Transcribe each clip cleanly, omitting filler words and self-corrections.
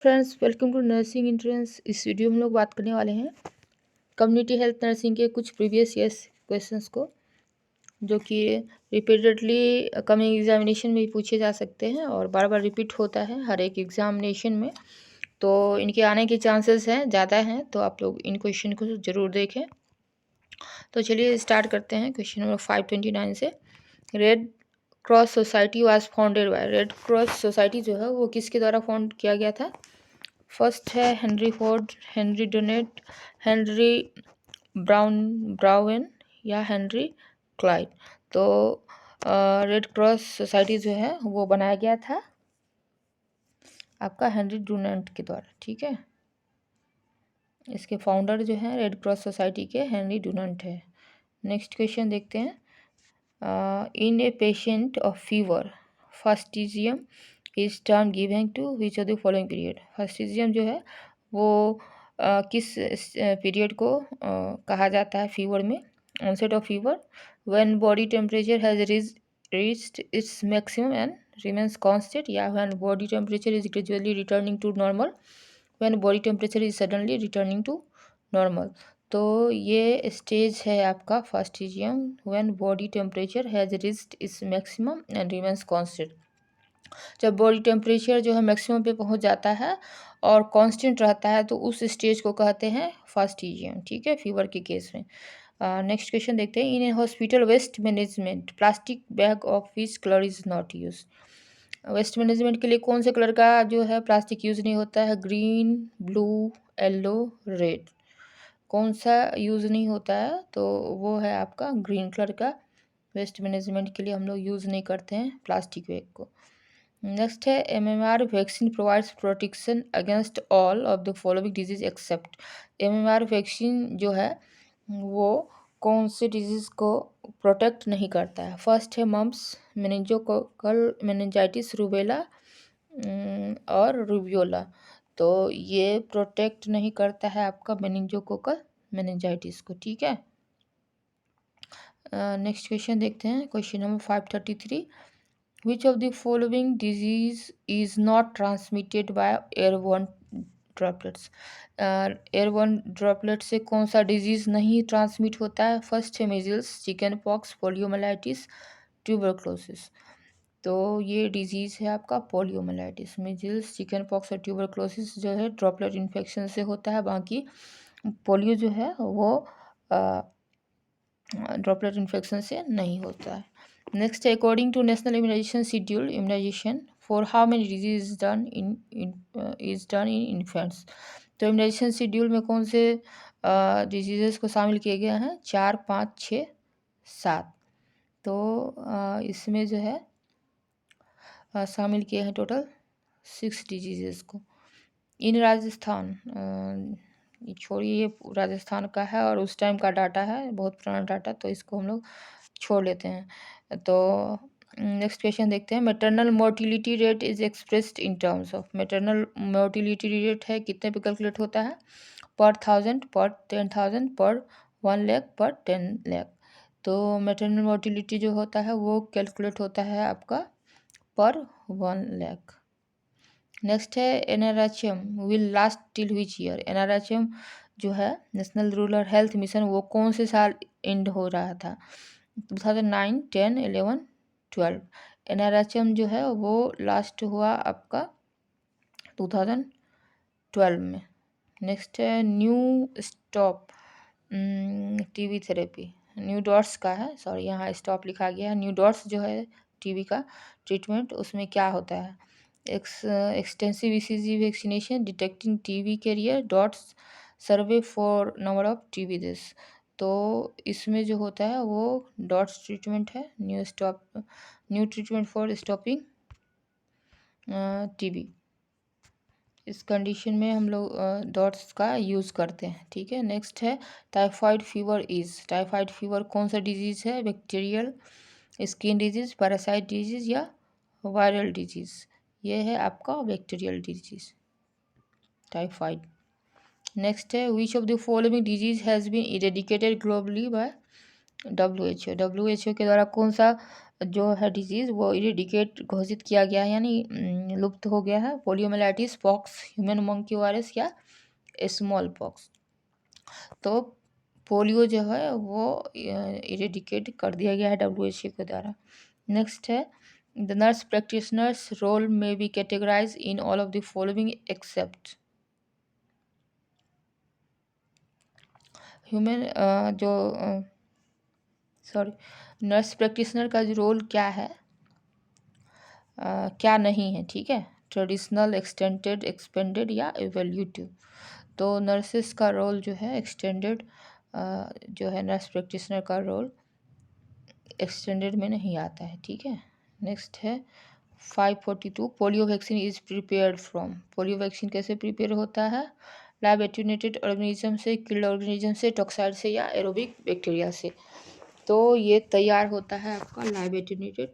Friends, welcome to nursing entrance. इस video में हम लोग बात करने वाले हैं कम्युनिटी हेल्थ नर्सिंग के कुछ प्रीवियस ईयर्स क्वेश्चंस को, जो कि रिपीटेडली कमिंग एग्जामिनेशन में भी पूछे जा सकते हैं और बार बार रिपीट होता है हर एक एग्जामिनेशन में। तो इनके आने के चांसेस हैं ज़्यादा हैं, तो आप लोग इन क्वेश्चन को ज़रूर देखें। तो चलिए स्टार्ट करते हैं क्वेश्चन नंबर 529 से। Red cross society was founded by. Red cross society जो है वो किसके द्वारा फाउंड किया गया था? फर्स्ट है Henry Ford, Henry donate, Henry brown या हेनरी क्लाइड। तो रेड क्रॉस सोसाइटी जो है वो बनाया गया था आपका हेनरी डोनेट के द्वारा। ठीक है, इसके फाउंडर जो है रेड क्रॉस सोसाइटी के हेनरी डोनेट है। नेक्स्ट क्वेश्चन देखते हैं। In a patient of fever, fastigium is term given to which of the following period. Fastigium जो है वो किस पीरियड को कहा जाता है फीवर में? Onset of fever, when body temperature has reached its maximum and remains constant, या when body temperature is gradually returning to normal, when body temperature is suddenly returning to normal। तो ये stage है आपका fastigium, when body temperature has reached its maximum and remains constant. जब body temperature जो है maximum पे पहुंच जाता है और कांस्टेंट रहता है तो उस स्टेज को कहते हैं फास्टिजियम। ठीक है, फीवर के केस में। नेक्स्ट क्वेश्चन देखते हैं। In a hospital waste management, plastic bag of which colour is not use. Waste management के लिए कौन से कलर का जो है प्लास्टिक यूज़ नहीं होता है? Green, blue, yellow, red. कौन सा यूज़ नहीं होता है? तो वो है आपका ग्रीन कलर का। वेस्ट मैनेजमेंट के लिए हम लोग यूज़ नहीं करते हैं प्लास्टिक बैग को। नेक्स्ट है MMR vaccine provides protection against all of the following disease accept. MMR vaccine जो है वो कौन से डिजीज़ को प्रोटेक्ट नहीं करता है? फर्स्ट है मम्प्स, मेनिंजोकोकल मेनिंजाइटिस, रूबेला और रूबियोला। तो ये प्रोटेक्ट नहीं करता है आपका मेनिंजोकोकल मेनिंजाइटिस को। ठीक है, नेक्स्ट क्वेश्चन देखते हैं। Question number 533। Which of the following disease is not transmitted by airborne droplets? Airborne droplet से कौन सा डिजीज़ नहीं ट्रांसमिट होता है? फर्स्ट है measles, chicken pox, poliomyelitis, tuberculosis. तो ये डिजीज़ है आपका पोलियोमाइलाइटिस। मीजल्स, चिकन पॉक्स और ट्यूबरक्लोसिस जो है ड्रॉपलेट इन्फेक्शन से होता है, बाकी पोलियो जो है वो ड्रॉपलेट इन्फेक्शन से नहीं होता है। नेक्स्ट है according to national immunisation schedule, immunization for how many disease is done in infants. तो इम्यूनाइजेशन शेड्यूल में कौन से डिजीज़ को शामिल किए गए हैं? 4, 5, 6, 7। तो इसमें जो है शामिल किए हैं टोटल 6 डिजीज़ को। इन राजस्थान, छोड़िए ये राजस्थान का है और उस टाइम का डाटा है, बहुत पुराना डाटा, तो इसको हम लोग छोड़ लेते हैं। तो नेक्स्ट क्वेश्चन देखते हैं। Maternal mortality rate is expressed in terms of. Maternal mortality rate है कितने पे कैलकुलेट होता है? पर 1000, पर 10,000, पर 1 लाख, पर 10 लाख। तो मैटरनल मोर्टिलिटी जो होता है वो कैलकुलेट होता है आपका पर 1 लाख। नेक्स्ट है NRHM will last till which year. NRHM जो है नेशनल रूरल हेल्थ मिशन, वो कौन से साल एंड हो रहा था? 2009, 10, 11, 12। NRHM जो है वो लास्ट हुआ आपका 2012 में। नेक्स्ट है new stop TB therapy, new dots का है, सॉरी यहाँ स्टॉप लिखा गया है। न्यू डॉट्स जो है टीबी का ट्रीटमेंट, उसमें क्या होता है? Extensive ECG vaccination, detecting TB carrier, DOTS survey for number of TB this. तो इसमें जो होता है वो डॉट्स ट्रीटमेंट है, new treatment for stopping TB. इस कंडीशन में हम लोग डॉट्स का यूज़ करते हैं। ठीक है, नेक्स्ट है typhoid fever is. Typhoid fever कौन सा डिजीज़ है? Bacterial, skin disease, parasite disease या वायरल डिजीज़? ये है आपका बैक्टीरियल डिजीज़ टाइफाइड। नेक्स्ट है which of the following disease has been eradicated globally by WHO के द्वारा कौन सा जो है डिजीज़ वो इरेडिकेट घोषित किया गया है, यानी लुप्त हो गया है? Poliomyelitis, pox, human monkey virus या स्मॉल पॉक्स। तो पोलियो जो है वो इरेडिकेट कर दिया गया है WHO के द्वारा। नेक्स्ट है the nurse practitioners role may be categorize in all of the following except. Human जो सॉरी नर्स प्रैक्टिशनर का जो रोल क्या है, क्या नहीं है, ठीक है? ट्रेडिशनल, एक्सटेंडेड, एक्सपेंडेड या एवोल्यूटिव। तो नर्सेस का रोल जो है एक्सटेंडेड, जो है नर्स प्रैक्टिशनर का रोल एक्सटेंडेड में नहीं आता है, ठीक है? नेक्स्ट है 542 polio vaccine is prepared from. Polio vaccine कैसे प्रिपेयर होता है? लैब एटेन्यूएटेड ऑर्गेनिज्म से, किल्ड ऑर्गेनिज्म से, टॉक्साइड से या एरोबिक बैक्टीरिया से। तो ये तैयार होता है आपका लैब एटेन्यूएटेड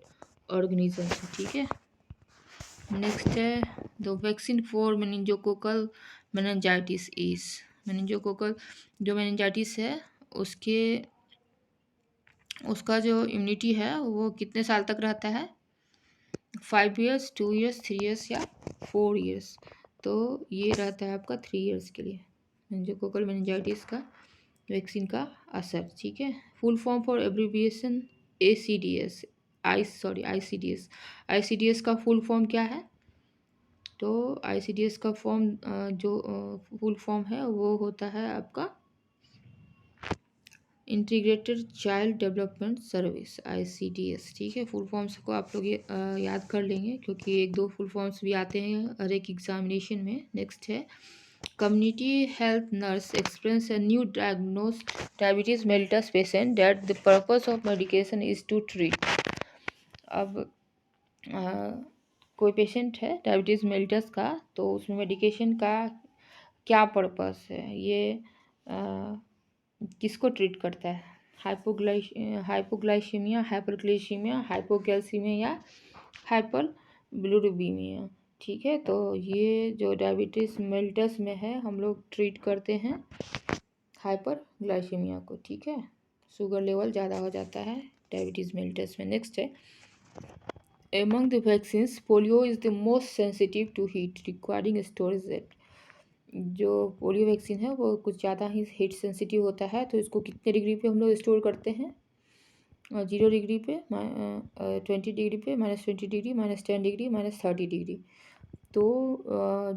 ऑर्गेनिज्म से, ठीक है? नेक्स्ट है the vaccine for meningococcal meningitis is. Meningococcal जो मेनिंजाइटिस है उसका जो इम्यूनिटी है वो कितने साल तक रहता है? 5 ईयर्स, 2 ईयर्स, 3 ईयर्स या 4 ईयर्स। तो ये रहता है आपका 3 ईयर्स के लिए मेनिंजोकोकल मेनिंजाइटिस का वैक्सीन का असर, ठीक है? Full form for abbreviation ACDS, ICDS। ICDS का फुल फॉर्म क्या है? तो ICDS का फॉर्म जो फुल फॉर्म है वो होता है आपका integrated child development service, ICDS, ठीक है? फुल फॉर्म्स को आप लोग याद कर लेंगे क्योंकि एक दो फुल फॉर्म्स भी आते हैं हर एक एग्जामिनेशन में। नेक्स्ट है community health nurse experience a new diagnose diabetes mellitus patient that the purpose of medication is to treat. अब कोई पेशेंट है डायबिटीज़ मेलिटस का, तो उसमें मेडिकेशन का क्या पर्पस है? ये किसको ट्रीट करता है? हाइपोग्लाइसीमिया, हाइपरग्लाइसीमिया, हाइपोकैल्सीमिया या हाइपरबिलिरुबिमिया, ठीक है? तो ये जो डायबिटीज़ मेलिटस में है हम लोग ट्रीट करते हैं हाइपरग्लाइसीमिया को, ठीक है? शुगर लेवल ज़्यादा हो जाता है डायबिटीज़ मेलिटस में। नेक्स्ट है among the vaccines polio is the most sensitive to heat requiring storage at। जो पोलियो वैक्सीन है वो कुछ ज़्यादा ही हीट सेंसिटिव होता है, तो इसको कितने डिग्री पे हम लोग स्टोर करते हैं? 0 डिग्री पे, 20 डिग्री पे, -20 डिग्री, -10 डिग्री, -30 डिग्री। तो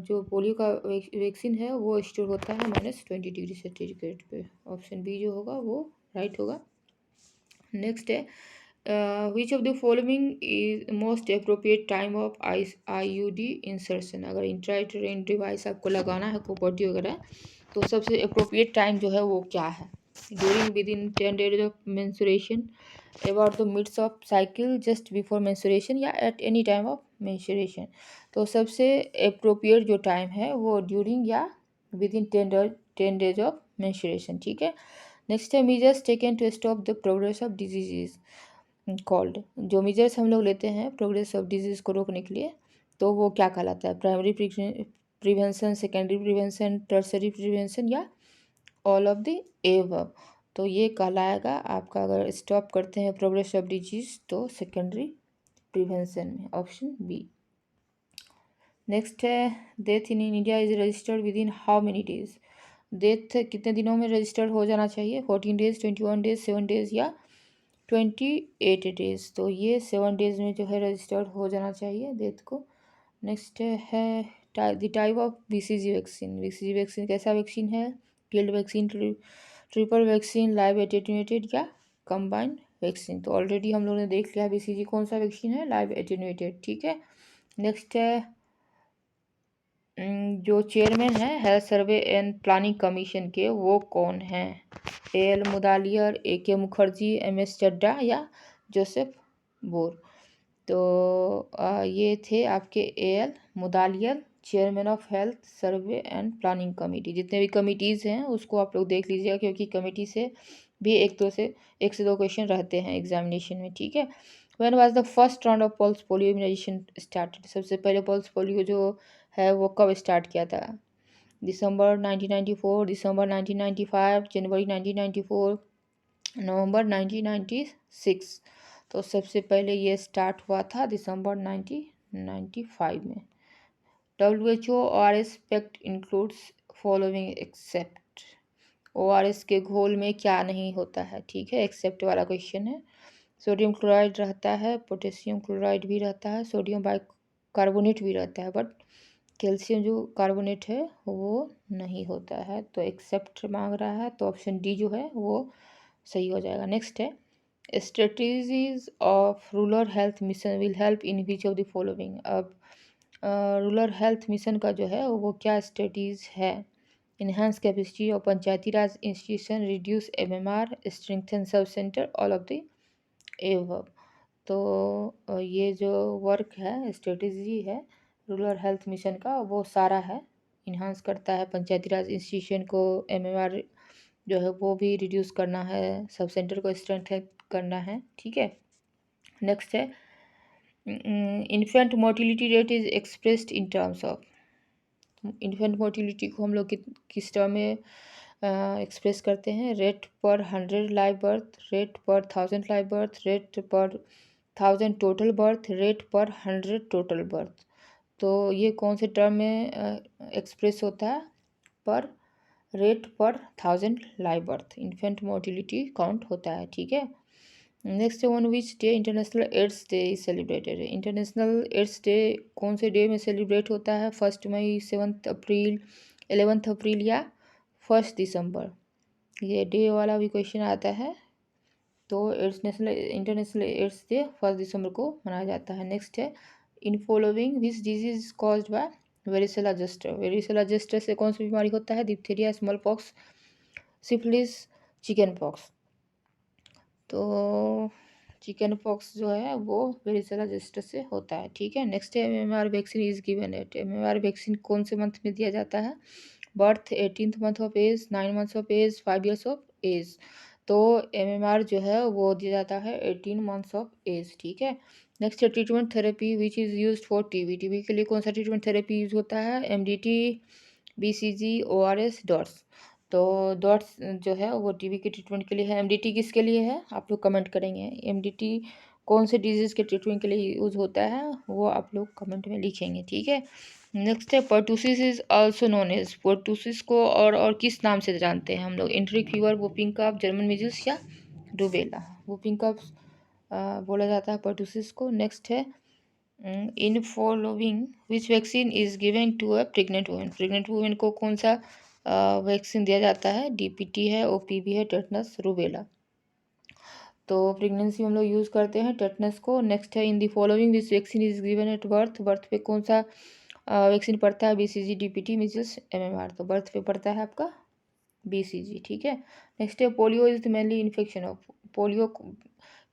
जो पोलियो का वैक्सीन है वो स्टोर होता है -20 डिग्री सेंटीग्रेड पे। ऑप्शन बी जो होगा वो राइट होगा। नेक्स्ट है which of the following is most appropriate time of IUD insertion. अगर इंट्रायूटेराइन डिवाइस आपको लगाना है कोपर्टी वगैरह, तो सबसे अप्रोप्रिएट टाइम जो है वो क्या है? During within 10 days of menstruation, about the mids of cycle, just before menstruation या at any time of menstruation. तो सबसे अप्रोप्रिएट जो टाइम है वो ड्यूरिंग या within 10 days of menstruation, ठीक है? नेक्स्ट है measures taken to stop the progress of diseases called. जो मेजर्स हम लोग लेते हैं प्रोग्रेस ऑफ डिजीज़ को रोकने के लिए, तो वो क्या कहलाता है? Primary prevention, secondary prevention, tertiary prevention या ऑल ऑफ द एबव। तो ये कहलाएगा आपका, अगर स्टॉप करते हैं प्रोग्रेस ऑफ डिजीज तो सेकेंडरी प्रिवेंशन में, ऑप्शन बी। नेक्स्ट है death in India is registered with in how many days. Death कितने दिनों में रजिस्टर्ड हो जाना चाहिए? 14 डेज, 21 डेज, 7 डेज या 28 डेज। तो ये 7 डेज में जो है रजिस्टर्ड हो जाना चाहिए डेथ को। नेक्स्ट है the type of BCG vaccine. BCG vaccine कैसा वैक्सीन है? Killed vaccine, triple vaccine, live attenuated या कंबाइंड वैक्सीन। तो ऑलरेडी हम लोगों ने देख लिया BCG कौन सा वैक्सीन है, लाइव एटेन्यूएटेड, ठीक है? नेक्स्ट है जो चेयरमैन है health survey and planning commission के, वो कौन हैं? AL Mudaliar, AK Mukherjee, MS चड्डा या जोसेफ बोर। तो ये थे आपके AL Mudaliar, chairman of health survey and planning committee. जितने भी कमिटीज़ हैं उसको आप लोग देख लीजिएगा क्योंकि कमेटी से भी एक से दो क्वेश्चन रहते हैं एग्जामिनेशन में, ठीक है? When was the first round of pulse polio immunization started. सबसे पहले पल्स पोलियो जो है वो कब स्टार्ट किया था? दिसंबर 1994, दिसंबर 1995, जनवरी 1994, नवंबर 1996। तो सबसे पहले ये स्टार्ट हुआ था दिसंबर 1995 में। WHO ORS packet includes following except. ORS के घोल में क्या नहीं होता है, ठीक है, एक्सेप्ट वाला क्वेश्चन है। सोडियम क्लोराइड रहता है, पोटेशियम क्लोराइड भी रहता है, सोडियम बाइकार्बोनेट भी रहता है, बट कैल्शियम जो कार्बोनेट है वो नहीं होता है। तो एक्सेप्ट मांग रहा है, तो ऑप्शन डी जो है वो सही हो जाएगा। नेक्स्ट है strategies of rural health mission will help in which of the following. अब रूरल हेल्थ मिशन का जो है वो क्या स्ट्रेटीज है? Enhance capacity of Panchayati Raj institution, reduce MMR, strengthen sub centre, all of the above. तो ये जो वर्क है, स्ट्रेटजी है रूरल हेल्थ मिशन का, वो सारा है। इन्हांस करता है पंचायती राज इंस्टीट्यूशन को, MMR जो है वो भी रिड्यूस करना है, सब सेंटर को स्ट्रेंथन करना है, ठीक है। नेक्स्ट है infant mortality rate is expressed in terms of. Infant mortality को हम लोग किस टर्म में एक्सप्रेस करते हैं? रेट पर 100 लाइव बर्थ, रेट पर 1000 लाइव बर्थ, रेट पर 1000 टोटल बर्थ, रेट पर 100 टोटल बर्थ। तो ये कौन से टर्म में एक्सप्रेस होता है? पर रेट पर 1000 live birth infant mortality count होता है, ठीक है। Next on which day international AIDS day is celebrated. International AIDS day कौन से डे में सेलिब्रेट होता है? 1 मई, 7 अप्रैल, 11 अप्रैल या 1 दिसंबर। ये डे वाला भी क्वेश्चन आता है। तो इंटरनेशनल एड्स डे 1 दिसंबर को मनाया जाता है। नेक्स्ट है in following which disease caused by varicella zoster. Varicella zoster से कौन सी बीमारी होता है? Diphtheria, small pox, syphilis, chicken pox. तो चिकन पॉक्स जो है वो वेरिसेला जोस्टर से होता है, ठीक है। नेक्स्ट है MMR vaccine is given at. MMR vaccine कौन से मंथ में दिया जाता है? Birth, 18th month of age, 9 months of age, 5 years of age. तो MMR जो है वो दिया जाता है 18 मंथ्स ऑफ एज, ठीक है। नेक्स्ट है treatment therapy which is use for TB. TB के लिए कौन सा ट्रीटमेंट थेरेपी यूज होता है? MDT, BCG, ORS, dots. तो डॉट्स जो है वो टीबी के ट्रीटमेंट के लिए है। MDT किसके लिए है? आप लोग कमेंट करेंगे। MDT कौन से डिजीज़ के ट्रीटमेंट के लिए यूज़ होता है वो आप लोग कमेंट में लिखेंगे, ठीक है। नेक्स्ट है pertussis is also known as. Pertussis को और किस नाम से जानते हैं हम लोग? Enteric fever, whooping cough, German measles या रूबेला। वुपिंग कफ बोला जाता है पर्टूसिस को। नेक्स्ट है in following which vaccine is given to a pregnant women. Pregnant women को कौन सा वैक्सीन दिया जाता है? DPT है, OPV है, टेटनस, रूबेला। तो प्रेगनेंसी में हम लोग यूज़ करते हैं टेटनस को। नेक्स्ट है in the following which vaccine is given at birth. Birth पे कौन सा वैक्सीन पड़ता है? BCG, DPT, measles, MMR। तो बर्थ पे पड़ता है आपका BCG, ठीक है। नेक्स्ट है polio is the mainly infection of. Polio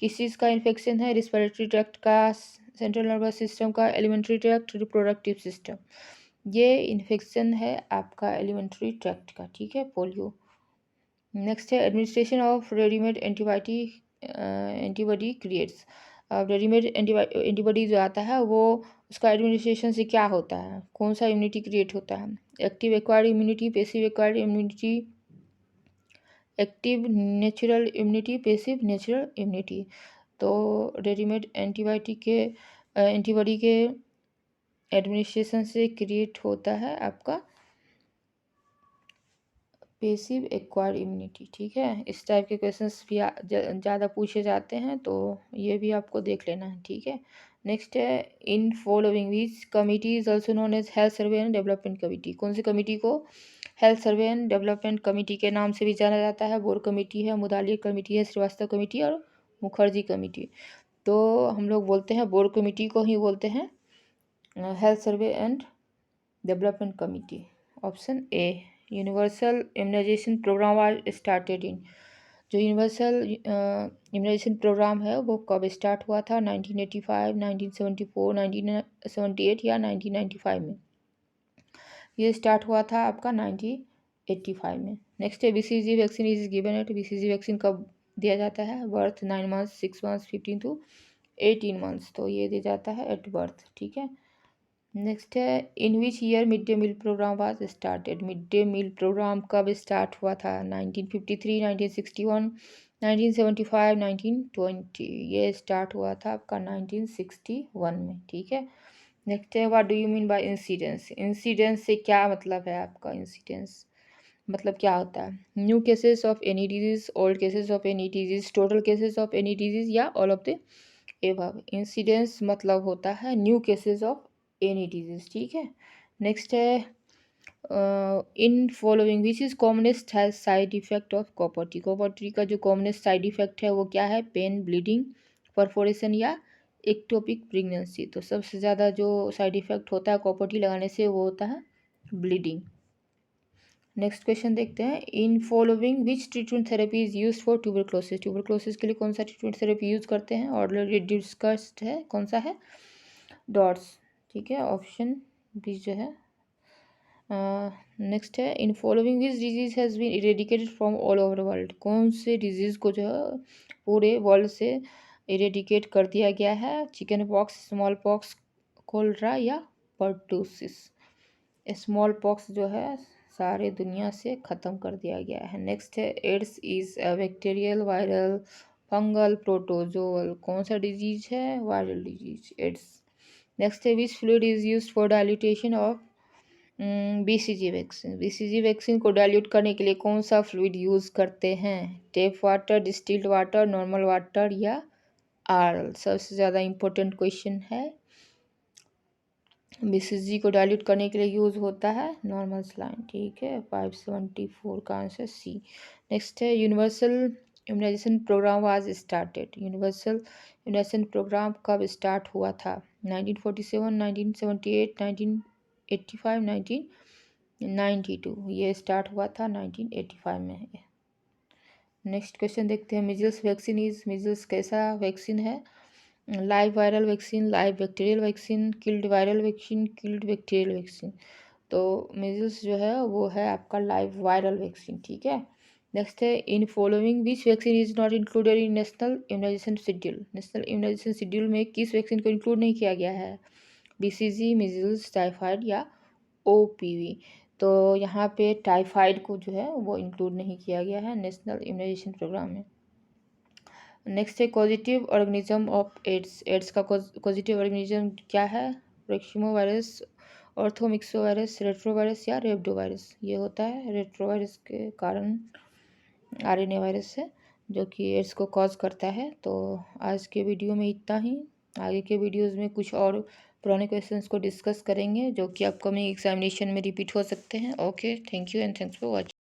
किस चीज़ का इन्फेक्शन है? रिस्पिरेटरी ट्रैक्ट का, सेंट्रल नर्वस सिस्टम का, एलिमेंट्री ट्रैक्ट, रिप्रोडक्टिव सिस्टम। ये इन्फेक्शन है आपका एलिमेंट्री ट्रैक्ट का, ठीक है, पोलियो। नेक्स्ट है administration of readymade antibody creates. अब रेडीमेड एंटीबॉडी जो आता है वो उसका एडमिनिस्ट्रेशन से क्या होता है? कौन सा इम्यूनिटी क्रिएट होता है? Active acquired immunity, passive acquired immunity, active natural immunity, passive natural immunity. तो रेडीमेड एंटीबॉडी के एडमिनिस्ट्रेशन से क्रिएट होता है आपका पेसिव एक्वायर्ड इम्यूनिटी, ठीक है। इस टाइप के क्वेश्चंस भी ज़्यादा पूछे जाते हैं, तो ये भी आपको देख लेना है, ठीक है। नेक्स्ट है in following which committee is also known as health survey and development committee. कौन सी कमिटी को health survey and development committee के नाम से भी जाना जाता है? बोर कमेटी है, मुदालिया कमेटी है, श्रीवास्तव कमेटी और मुखर्जी कमेटी। तो हम लोग बोलते हैं बोर कमेटी को ही बोलते हैं health survey and development committee. Option A universal immunization programme was started in. जो यूनिवर्सल इम्यूनाइजेशन प्रोग्राम है वो कब स्टार्ट हुआ था? 1985, 1974, 1978 या 1995 में। ये स्टार्ट हुआ था आपका 1985 में। नेक्स्ट है BCG vaccine is given eight. BCG vaccine कब दिया जाता है? Birth, 9 months, 6 months, 15 to 18 months। तो ये दिया जाता है एट बर्थ, ठीक है। नेक्स्ट है in which year mid day meal programme was started. Mid day meal programme कब स्टार्ट हुआ था? 1953, 1961, 1975, 1920, ये स्टार्ट हुआ था आपका 1961 में, ठीक है। नेक्स्ट है, what do you mean by incidence? Incidence से क्या मतलब है आपका? इंसिडेंस मतलब क्या होता है? New cases of any disease, old cases of any disease, total cases of any disease या all of the above. Incidence मतलब होता है new cases of any disease, ठीक है। नेक्स्ट है, in following which is commonest has side effect of copper T? Copper T का जो commonest side effect है वो क्या है? पेन, ब्लीडिंग, परफोरेशन या एक्टोपिक प्रेगनेंसी। तो सबसे ज़्यादा जो साइड इफेक्ट होता है कॉपर टी लगाने से वो होता है ब्लीडिंग। नेक्स्ट क्वेश्चन देखते हैं, इन following which treatment therapy is use for tuberculosis? Tuberculosis के लिए कौन सा ट्रीटमेंट थेरेपी यूज करते हैं? ऑलरेडी डिस्कस्ड है, कौन सा है? डॉट्स, ठीक है, ऑप्शन बी जो है। नेक्स्ट है, in following which disease has been eradicated from all over the world? कौन से डिजीज़ को जो है पूरे वर्ल्ड से इरेडिकेट कर दिया गया है? Chickenpox, smallpox, cholera या पर्टूसिस? स्मॉल पॉक्स जो है सारे दुनिया से ख़त्म कर दिया गया है। नेक्स्ट है, AIDS is bacterial, viral, fungal, protozoal? कौन सा डिजीज है? Viral disease, AIDS. नेक्स्ट है, which fluid is use for dilution of BCG vaccine? BCG vaccine को डाइल्यूट करने के लिए कौन सा फ्लूइड यूज़ करते हैं? Tap water, distilled water, normal water या आरएल? सबसे ज़्यादा इम्पोर्टेंट क्वेश्चन है। बीसीजी को डाइल्यूट करने के लिए यूज़ होता है नॉर्मल सलाइन, ठीक है। 574 का आंसर सी। नेक्स्ट है, universal immunization programme was started? Universal immunization programme कब स्टार्ट हुआ था? 1947, 1978, 1985, 1992? ये स्टार्ट हुआ था 1985 में। नेक्स्ट क्वेश्चन देखते हैं, मिजल्स वैक्सीन इज, मिजल्स कैसा वैक्सीन है? Live viral vaccine, live bacterial vaccine, killed viral vaccine, killed bacterial vaccine? तो मिजल्स जो है वो है आपका लाइव वायरल वैक्सीन, ठीक है। नेक्स्ट है, in following which vaccine is not included in national immunisation schedule? नेशनल इम्यूनाइजेशन शेड्यूल में किस वैक्सीन को इंक्लूड नहीं किया गया है? बीसीजी, मिजल्स, टाइफाइड या ओपीवी? तो यहाँ पे टाइफाइड को जो है वो इंक्लूड नहीं किया गया है नेशनल इम्यूनाइजेशन प्रोग्राम में। नेक्स्ट है, positive organism of AIDS? AIDS का पॉजिटिव ऑर्गेनिज्म क्या है? Proximo virus, orthomyxo virus, retro virus या रेब्डो वायरस? ये होता है रेट्रो वायरस के कारण आरएनए वायरस है जो कि एड्स को कॉज करता है। तो आज के वीडियो में इतना ही। आगे के वीडियोस में कुछ और पुराने क्वेश्चंस को डिस्कस करेंगे जो कि अपकमिंग एग्जामिनेशन में रिपीट हो सकते हैं। Okay, thank you and thanks for watching.